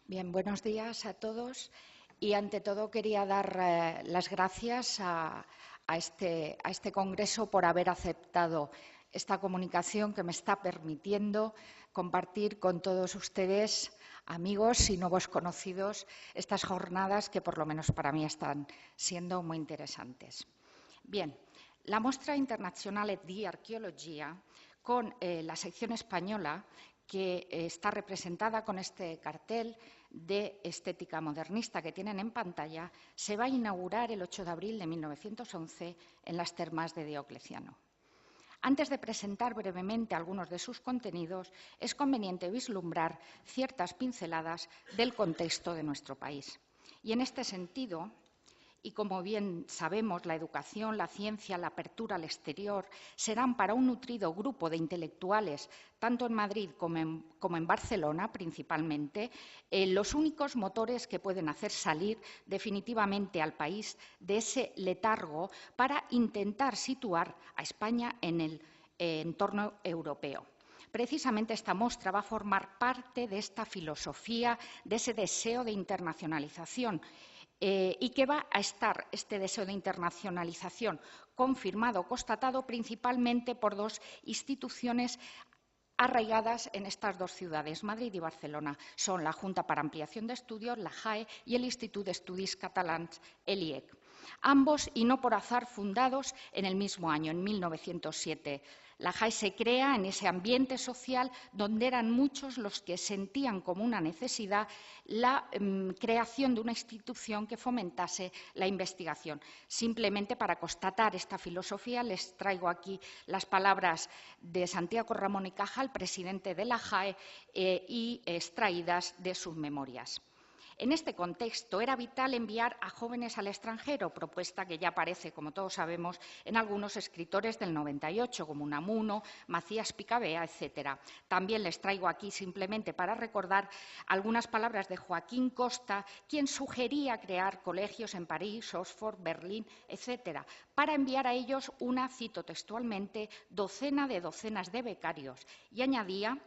Bien, buenos días a todos. Y ante todo quería dar las gracias a este congreso por haber aceptado esta comunicación que me está permitiendo compartir con todos ustedes, amigos y nuevos conocidos, estas jornadas que por lo menos para mí están siendo muy interesantes. Bien, la Mostra Internazionale di Archeologia, con la sección española, que está representada con este cartel de estética modernista que tienen en pantalla, se va a inaugurar el 8 de abril de 1911 en las termas de Diocleciano. Antes de presentar brevemente algunos de sus contenidos, es conveniente vislumbrar ciertas pinceladas del contexto de nuestro país. Y en este sentido, y como bien sabemos, la educación, la ciencia, la apertura al exterior serán para un nutrido grupo de intelectuales, tanto en Madrid como en Barcelona principalmente, los únicos motores que pueden hacer salir definitivamente al país de ese letargo para intentar situar a España en el entorno europeo. Precisamente esta muestra va a formar parte de esta filosofía, de ese deseo de internacionalización, y que va a estar este deseo de internacionalización confirmado, constatado principalmente por dos instituciones arraigadas en estas dos ciudades, Madrid y Barcelona. Son la Junta para Ampliación de Estudios, la JAE, y el Institut d'Estudis Catalans, el IEC. Ambos, y no por azar, fundados en el mismo año, en 1907. La JAE se crea en ese ambiente social donde eran muchos los que sentían como una necesidad la creación de una institución que fomentase la investigación. Simplemente para constatar esta filosofía les traigo aquí las palabras de Santiago Ramón y Cajal, presidente de la JAE, y extraídas de sus memorias. En este contexto era vital enviar a jóvenes al extranjero, propuesta que ya aparece, como todos sabemos, en algunos escritores del 98, como Unamuno, Macías Picabea, etc. También les traigo aquí, simplemente para recordar, algunas palabras de Joaquín Costa, quien sugería crear colegios en París, Oxford, Berlín, etc., para enviar a ellos una, cito textualmente, docena de docenas de becarios, y añadía: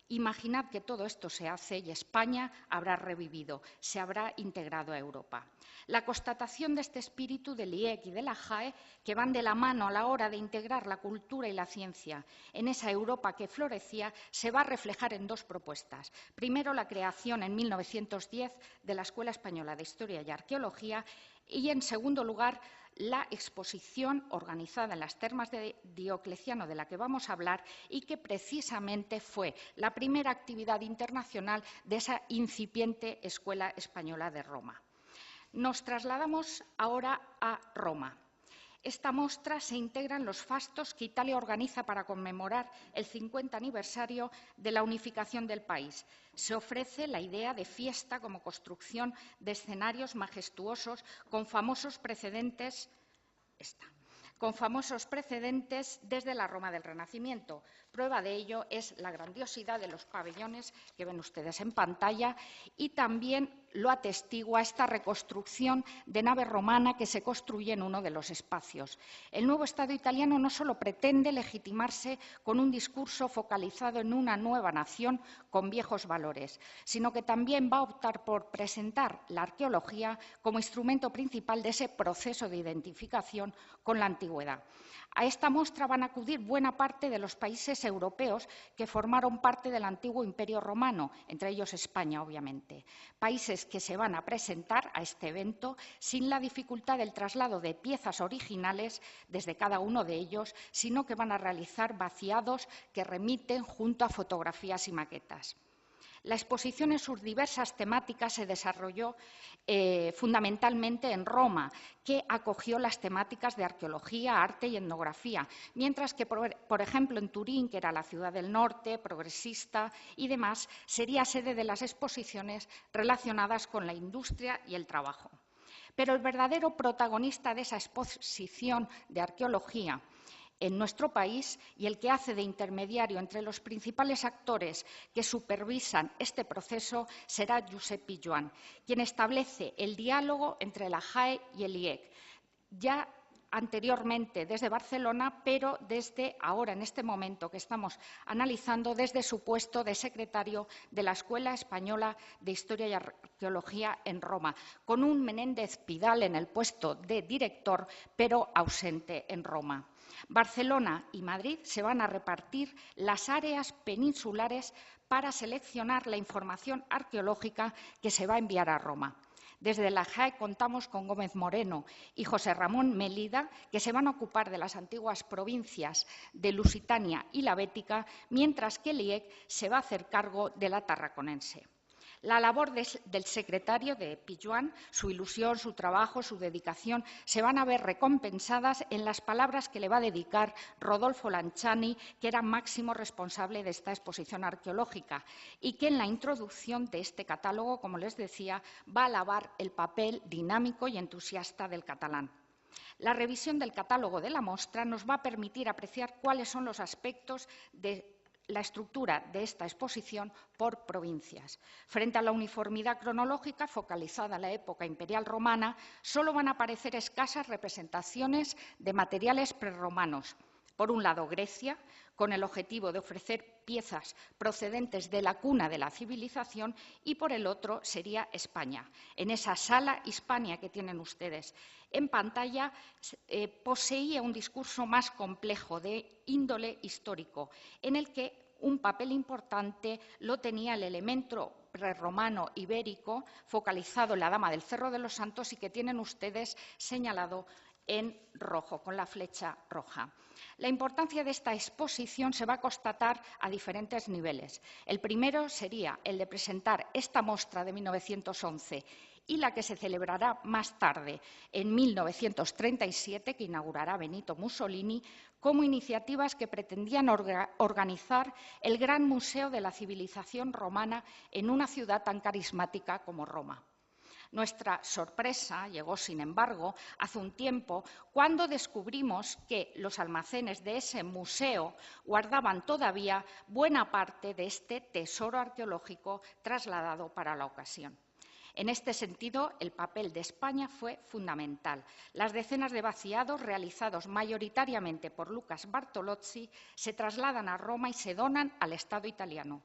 imaginad que todo esto se hace y España habrá revivido, se habrá integrado a Europa. La constatación de este espíritu del IEC y de la JAE, que van de la mano a la hora de integrar la cultura y la ciencia en esa Europa que florecía, se va a reflejar en dos propuestas. Primero, la creación en 1910 de la Escuela Española de Historia y Arqueología y, en segundo lugar, la exposición organizada en las termas de Diocleciano, de la que vamos a hablar, y que precisamente fue la primera actividad internacional de esa incipiente Escuela Española de Roma. Nos trasladamos ahora a Roma. Esta mostra se integra en los fastos que Italia organiza para conmemorar el 50 aniversario de la unificación del país. Se ofrece la idea de fiesta como construcción de escenarios majestuosos con famosos precedentes desde la Roma del Renacimiento. Prueba de ello es la grandiosidad de los pabellones que ven ustedes en pantalla, y también lo atestigua esta reconstrucción de nave romana que se construye en uno de los espacios. El nuevo Estado italiano no solo pretende legitimarse con un discurso focalizado en una nueva nación con viejos valores, sino que también va a optar por presentar la arqueología como instrumento principal de ese proceso de identificación con la antigüedad. A esta muestra van a acudir buena parte de los países europeos que formaron parte del antiguo Imperio Romano, entre ellos España, obviamente. Países que se van a presentar a este evento sin la dificultad del traslado de piezas originales desde cada uno de ellos, sino que van a realizar vaciados que remiten junto a fotografías y maquetas. La exposición en sus diversas temáticas se desarrolló fundamentalmente en Roma, que acogió las temáticas de arqueología, arte y etnografía, mientras que, por ejemplo, en Turín, que era la ciudad del norte, progresista y demás, sería sede de las exposiciones relacionadas con la industria y el trabajo. Pero el verdadero protagonista de esa exposición de arqueología en nuestro país, y el que hace de intermediario entre los principales actores que supervisan este proceso, será Josep Pijoan, quien establece el diálogo entre la JAE y el IEC. Ya anteriormente desde Barcelona, pero desde ahora, en este momento que estamos analizando, desde su puesto de secretario de la Escuela Española de Historia y Arqueología en Roma, con un Menéndez Pidal en el puesto de director, pero ausente en Roma. Barcelona y Madrid se van a repartir las áreas peninsulares para seleccionar la información arqueológica que se va a enviar a Roma. Desde la JAE contamos con Gómez Moreno y José Ramón Melida, que se van a ocupar de las antiguas provincias de Lusitania y la Bética, mientras que el IEC se va a hacer cargo de la tarraconense. La labor del secretario de Pijuan, su ilusión, su trabajo, su dedicación, se van a ver recompensadas en las palabras que le va a dedicar Rodolfo Lanciani, que era máximo responsable de esta exposición arqueológica y que en la introducción de este catálogo, como les decía, va a alabar el papel dinámico y entusiasta del catalán. La revisión del catálogo de la muestra nos va a permitir apreciar cuáles son los aspectos de la estructura de esta exposición por provincias. Frente a la uniformidad cronológica focalizada en la época imperial romana, solo van a aparecer escasas representaciones de materiales prerromanos. Por un lado, Grecia, con el objetivo de ofrecer piezas procedentes de la cuna de la civilización, y por el otro sería España. En esa sala Hispania que tienen ustedes en pantalla poseía un discurso más complejo de índole histórico, en el que un papel importante lo tenía el elemento prerromano ibérico focalizado en la Dama del Cerro de los Santos y que tienen ustedes señalado en rojo, con la flecha roja. La importancia de esta exposición se va a constatar a diferentes niveles. El primero sería el de presentar esta muestra de 1911 y la que se celebrará más tarde, en 1937, que inaugurará Benito Mussolini, como iniciativas que pretendían organizar el gran museo de la civilización romana en una ciudad tan carismática como Roma. Nuestra sorpresa llegó, sin embargo, hace un tiempo, cuando descubrimos que los almacenes de ese museo guardaban todavía buena parte de este tesoro arqueológico trasladado para la ocasión. En este sentido, el papel de España fue fundamental. Las decenas de vaciados realizados mayoritariamente por Lucas Bartolozzi se trasladan a Roma y se donan al Estado italiano.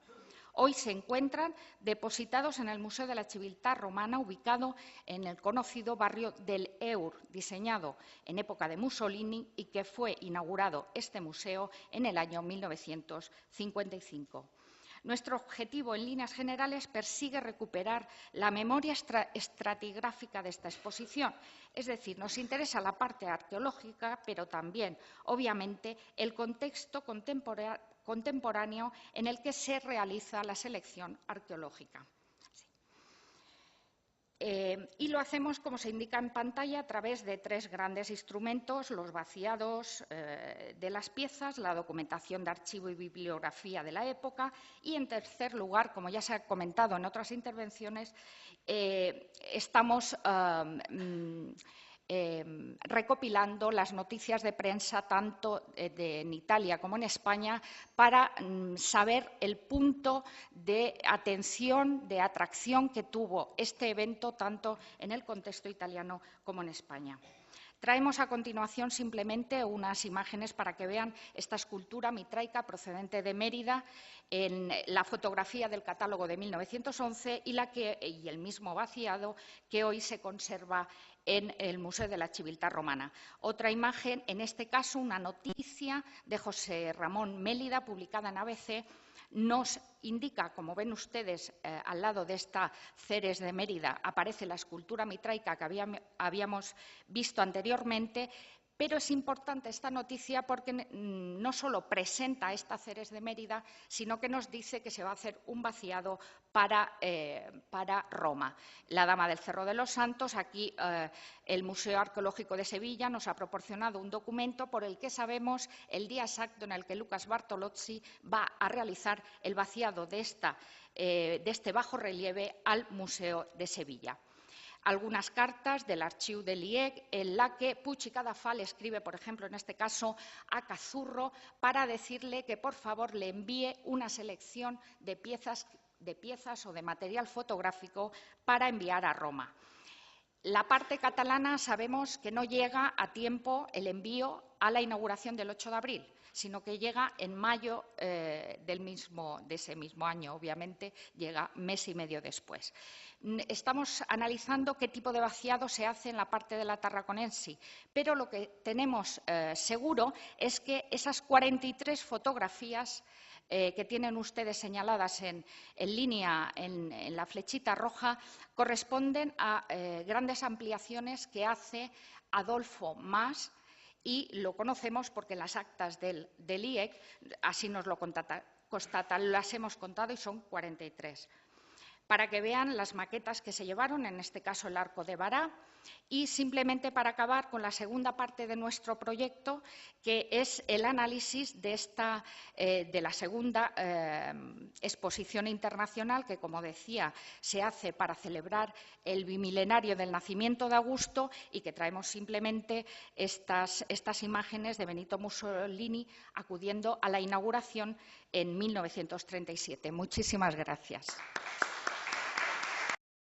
Hoy se encuentran depositados en el Museo de la Civiltà Romana, ubicado en el conocido barrio del Eur, diseñado en época de Mussolini y que fue inaugurado este museo en el año 1955. Nuestro objetivo, en líneas generales, persigue recuperar la memoria estratigráfica de esta exposición. Es decir, nos interesa la parte arqueológica, pero también, obviamente, el contexto contemporáneo en el que se realiza la selección arqueológica. Y lo hacemos, como se indica en pantalla, a través de tres grandes instrumentos: los vaciados de las piezas, la documentación de archivo y bibliografía de la época y, en tercer lugar, como ya se ha comentado en otras intervenciones, estamos recopilando las noticias de prensa tanto en Italia como en España para saber el punto de atención, de atracción que tuvo este evento tanto en el contexto italiano como en España. Traemos a continuación simplemente unas imágenes para que vean esta escultura mitraica procedente de Mérida, en la fotografía del catálogo de 1911 y el mismo vaciado que hoy se conserva en el Museo de la Civiltà Romana. Otra imagen, en este caso una noticia de José Ramón Mélida, publicada en ABC, nos indica, como ven ustedes, al lado de esta Ceres de Mérida aparece la escultura mitraica que habíamos visto anteriormente, pero es importante esta noticia porque no solo presenta esta Ceres de Mérida, sino que nos dice que se va a hacer un vaciado para Roma. La Dama del Cerro de los Santos, aquí el Museo Arqueológico de Sevilla nos ha proporcionado un documento por el que sabemos el día exacto en el que Lucas Bartolozzi va a realizar el vaciado de este bajorrelieve al Museo de Sevilla. Algunas cartas del archivo del IEC en la que Puig i Cadafal escribe, por ejemplo, en este caso, a Cazurro para decirle que, por favor, le envíe una selección de piezas o de material fotográfico para enviar a Roma. La parte catalana sabemos que no llega a tiempo el envío a la inauguración del 8 de abril, sino que llega en mayo de ese mismo año, obviamente, llega mes y medio después. Estamos analizando qué tipo de vaciado se hace en la parte de la Tarraconense, pero lo que tenemos seguro es que esas 43 fotografías que tienen ustedes señaladas en línea en la flechita roja corresponden a grandes ampliaciones que hace Adolfo Mas, y lo conocemos porque las actas del IEC así nos lo constatan, las hemos contado y son 43. Para que vean las maquetas que se llevaron, en este caso el Arco de Bará, y simplemente para acabar con la segunda parte de nuestro proyecto, que es el análisis de la segunda exposición internacional que, como decía, se hace para celebrar el bimilenario del nacimiento de Augusto, y que traemos simplemente estas imágenes de Benito Mussolini acudiendo a la inauguración en 1937. Muchísimas gracias.